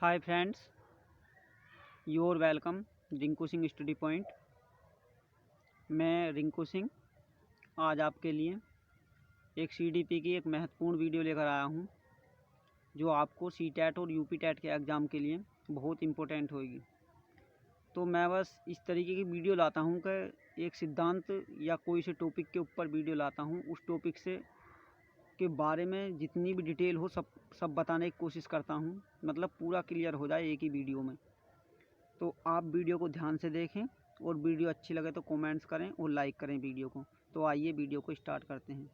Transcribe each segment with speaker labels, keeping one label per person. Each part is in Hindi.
Speaker 1: Hi friends, your welcome Rinku Singh study point. मैं रिंकू सिंह आज आपके लिए एक सीडीपी की एक महत्वपूर्ण वीडियो लेकर आया हूं, जो आपको सीटेट और यूपी टेट के एग्ज़ाम के लिए बहुत इम्पोर्टेंट होगी। तो मैं बस इस तरीके की वीडियो लाता हूं कि एक सिद्धांत या कोई से टॉपिक के ऊपर वीडियो लाता हूं, उस टॉपिक से के बारे में जितनी भी डिटेल हो सब बताने की कोशिश करता हूं, मतलब पूरा क्लियर हो जाए एक ही वीडियो में। तो आप वीडियो को ध्यान से देखें और वीडियो अच्छी लगे तो कमेंट्स करें और लाइक करें वीडियो को। तो आइए वीडियो को स्टार्ट करते हैं।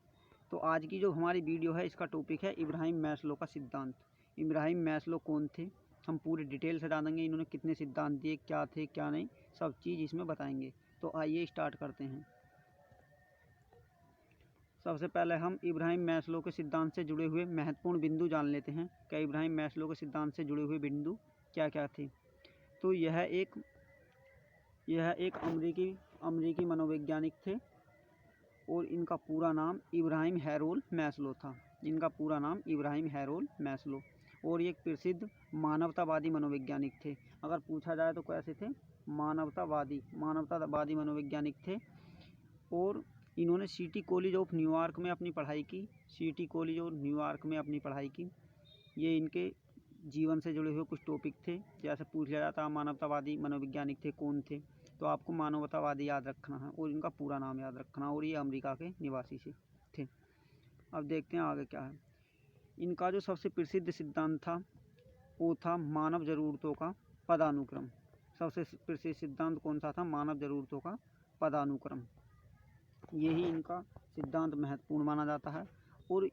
Speaker 1: तो आज की जो हमारी वीडियो है, इसका टॉपिक है इब्राहिम मैस्लो का सिद्धांत। इब्राहिम मैस्लो कौन थे, हम पूरे डिटेल से डालेंगे। इन्होंने कितने सिद्धांत दिए, क्या थे क्या नहीं, सब चीज़ इसमें बताएंगे। तो आइए स्टार्ट करते हैं। सबसे पहले हम इब्राहिम मैस्लो के सिद्धांत से जुड़े हुए महत्वपूर्ण बिंदु जान लेते हैं कि इब्राहिम मैस्लो के सिद्धांत से जुड़े हुए बिंदु क्या क्या थे। तो यह एक अमरीकी मनोवैज्ञानिक थे और इनका पूरा नाम इब्राहिम हैरोल्ड मैस्लो था। इनका पूरा नाम इब्राहिम हैरोल्ड मैस्लो, और एक प्रसिद्ध मानवतावादी मनोवैज्ञानिक थे। अगर पूछा जाए तो कैसे थे, मानवतावादी मनोवैज्ञानिक थे। और इन्होंने सिटी कॉलेज ऑफ न्यूयॉर्क में अपनी पढ़ाई की। ये इनके जीवन से जुड़े हुए कुछ टॉपिक थे। जैसे पूछ लिया जाता है मानवतावादी मनोवैज्ञानिक थे कौन थे, तो आपको मानवतावादी याद रखना है और इनका पूरा नाम याद रखना, और ये अमेरिका के निवासी से थे। अब देखते हैं आगे क्या है। इनका जो सबसे प्रसिद्ध सिद्धांत था वो था मानव ज़रूरतों का पदानुक्रम। सबसे प्रसिद्ध सिद्धांत कौन सा था, मानव ज़रूरतों का पदानुक्रम। यही इनका सिद्धांत महत्वपूर्ण माना जाता है और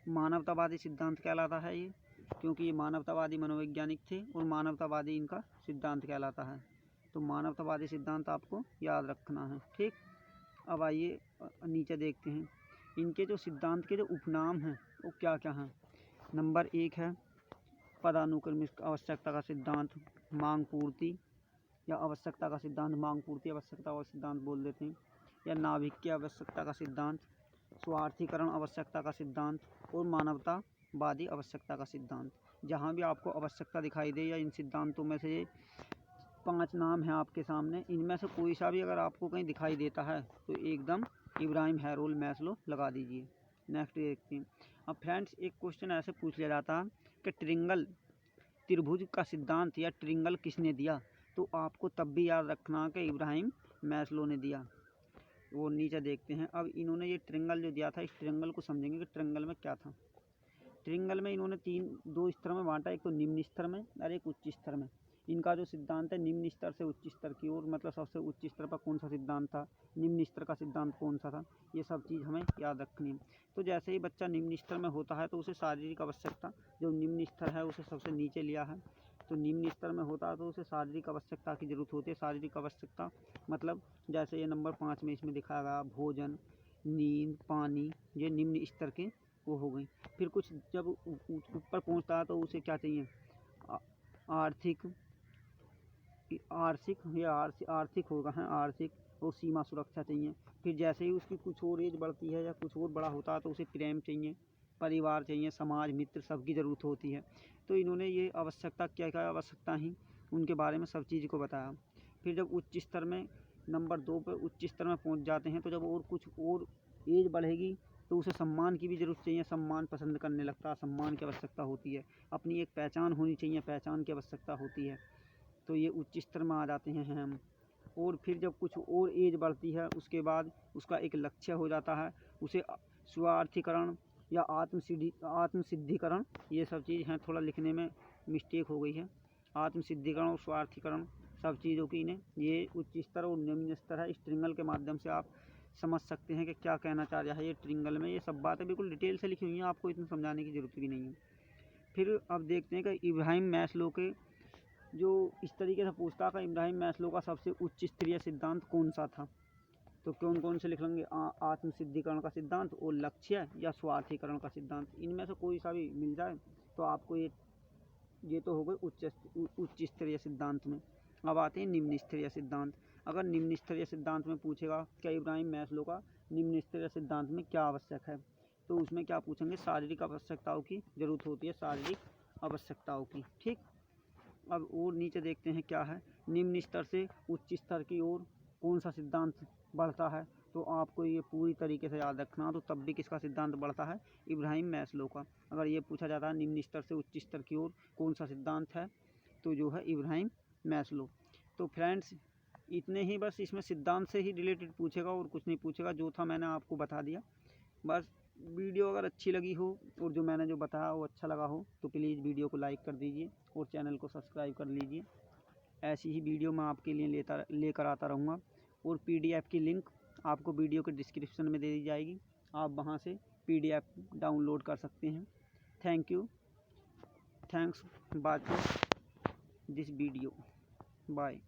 Speaker 1: मानवतावादी सिद्धांत कहलाता है ये, क्योंकि ये मानवतावादी मनोवैज्ञानिक थे और मानवतावादी इनका सिद्धांत कहलाता है। तो मानवतावादी सिद्धांत आपको याद रखना है, ठीक। अब आइए नीचे देखते हैं। इनके जो सिद्धांत के जो उपनाम हैं वो क्या क्या हैं। नंबर 1 है पदानुक्रमिक आवश्यकता का सिद्धांत, मांग पूर्ति या आवश्यकता का सिद्धांत, मांग पूर्ति आवश्यकता का सिद्धांत बोल देते हैं, या नाभिक की आवश्यकता का सिद्धांत, स्वार्थीकरण आवश्यकता का सिद्धांत और मानवतावादी आवश्यकता का सिद्धांत। जहाँ भी आपको आवश्यकता दिखाई दे या इन सिद्धांतों में से 5 नाम हैं आपके सामने, इनमें से कोई सा भी अगर आपको कहीं दिखाई देता है तो एकदम इब्राहिम हैरोल्ड मैस्लो लगा दीजिए। नेक्स्ट देखते हैं। अब फ्रेंड्स, एक क्वेश्चन ऐसे पूछ लिया जाता है कि त्रिभुज का सिद्धांत या ट्रिंगल किसने दिया, तो आपको तब भी याद रखना कि इब्राहिम मैस्लो ने दिया। वो नीचे देखते हैं। अब इन्होंने ये ट्रिंगल जो दिया था, इस ट्रिंगल को समझेंगे कि ट्रिंगल में क्या था। ट्रिंगल में इन्होंने दो स्तर में बांटा, एक तो निम्न स्तर में और एक उच्च स्तर में। इनका जो सिद्धांत है निम्न स्तर से उच्च स्तर की ओर, मतलब सबसे उच्च स्तर पर कौन सा सिद्धांत था, निम्न स्तर का सिद्धांत कौन सा था, ये सब चीज़ हमें याद रखनी है। तो जैसे ही बच्चा निम्न स्तर में होता है तो उसे शारीरिक आवश्यकता, जो निम्न स्तर है उसे सबसे नीचे लिया है, तो निम्न स्तर में होता है तो उसे शारीरिक आवश्यकता की ज़रूरत होती है। शारीरिक आवश्यकता मतलब जैसे ये नंबर 5 में इसमें दिखाया गया, भोजन, नींद, पानी, ये निम्न स्तर के वो हो गई। फिर कुछ जब ऊपर पहुंचता है तो उसे क्या चाहिए, आर्थिक होगा है, आर्थिक और सीमा सुरक्षा चाहिए। फिर जैसे ही उसकी कुछ और एज बढ़ती है या कुछ और बड़ा होता है तो उसे प्रेम चाहिए, परिवार चाहिए, समाज, मित्र, सबकी ज़रूरत होती है। तो इन्होंने ये आवश्यकता क्या क्या आवश्यकता ही उनके बारे में सब चीज़ को बताया। फिर जब उच्च स्तर में नंबर 2 पर उच्च स्तर में पहुंच जाते हैं तो जब और कुछ और एज बढ़ेगी तो उसे सम्मान की भी ज़रूरत चाहिए, सम्मान पसंद करने लगता है, सम्मान की आवश्यकता होती है। अपनी एक पहचान होनी चाहिए, पहचान की आवश्यकता होती है। तो ये उच्च स्तर में आ जाते हैं हम। और फिर जब कुछ और एज बढ़ती है उसके बाद उसका एक लक्ष्य हो जाता है, उसे स्वार्थीकरण या आत्मसिद्धिकरण, ये सब चीज़ हैं, थोड़ा लिखने में मिस्टेक हो गई है। आत्मसिद्धिकरण और स्वार्थीकरण सब चीज़ों की ने ये उच्च स्तर और निम्न स्तर है। इस ट्रिंगल के माध्यम से आप समझ सकते हैं कि क्या कहना चाह रहा है ये ट्रिंगल में। ये सब बातें बिल्कुल डिटेल से लिखी हुई हैं, आपको इतना समझाने की ज़रूरत भी नहीं है। फिर अब देखते हैं कि इब्राहिम मैस्लो के जो इस तरीके से पूछता है, इब्राहिम मैस्लो का सबसे उच्च स्तरीय सिद्धांत कौन सा था, तो कौन कौन से लिख लेंगे, आत्मसिद्धिकरण का सिद्धांत और लक्ष्य या स्वार्थीकरण का सिद्धांत। इनमें से कोई सा भी मिल जाए तो आपको ये तो हो गए उच्च स्तरीय सिद्धांत में। अब आते हैं निम्न स्तरीय सिद्धांत। अगर निम्न स्तरीय सिद्धांत में पूछेगा क्या इब्राहिम मैस्लो का निम्न स्तरीय सिद्धांत में क्या आवश्यक है, तो उसमें क्या पूछेंगे, शारीरिक आवश्यकताओं की ज़रूरत होती है, शारीरिक आवश्यकताओं की, ठीक। अब और नीचे देखते हैं क्या है, निम्न स्तर से उच्च स्तर की ओर कौन सा सिद्धांत बढ़ता है। तो आपको ये पूरी तरीके से याद रखना। तो तब भी किसका सिद्धांत बढ़ता है, इब्राहिम मैस्लो का। अगर ये पूछा जाता है निम्न स्तर से उच्च स्तर की ओर कौन सा सिद्धांत है, तो जो है इब्राहिम मैस्लो। तो फ्रेंड्स इतने ही, बस इसमें सिद्धांत से ही रिलेटेड पूछेगा और कुछ नहीं पूछेगा। जो था मैंने आपको बता दिया। बस वीडियो अगर अच्छी लगी हो और जो मैंने जो बताया वो अच्छा लगा हो तो प्लीज़ वीडियो को लाइक कर दीजिए और चैनल को सब्सक्राइब कर लीजिए। ऐसी ही वीडियो मैं आपके लिए लेकर आता रहूँगा। और PDF की लिंक आपको वीडियो के डिस्क्रिप्शन में दे दी जाएगी, आप वहाँ से PDF डाउनलोड कर सकते हैं। Thank you, thanks watching this video, bye.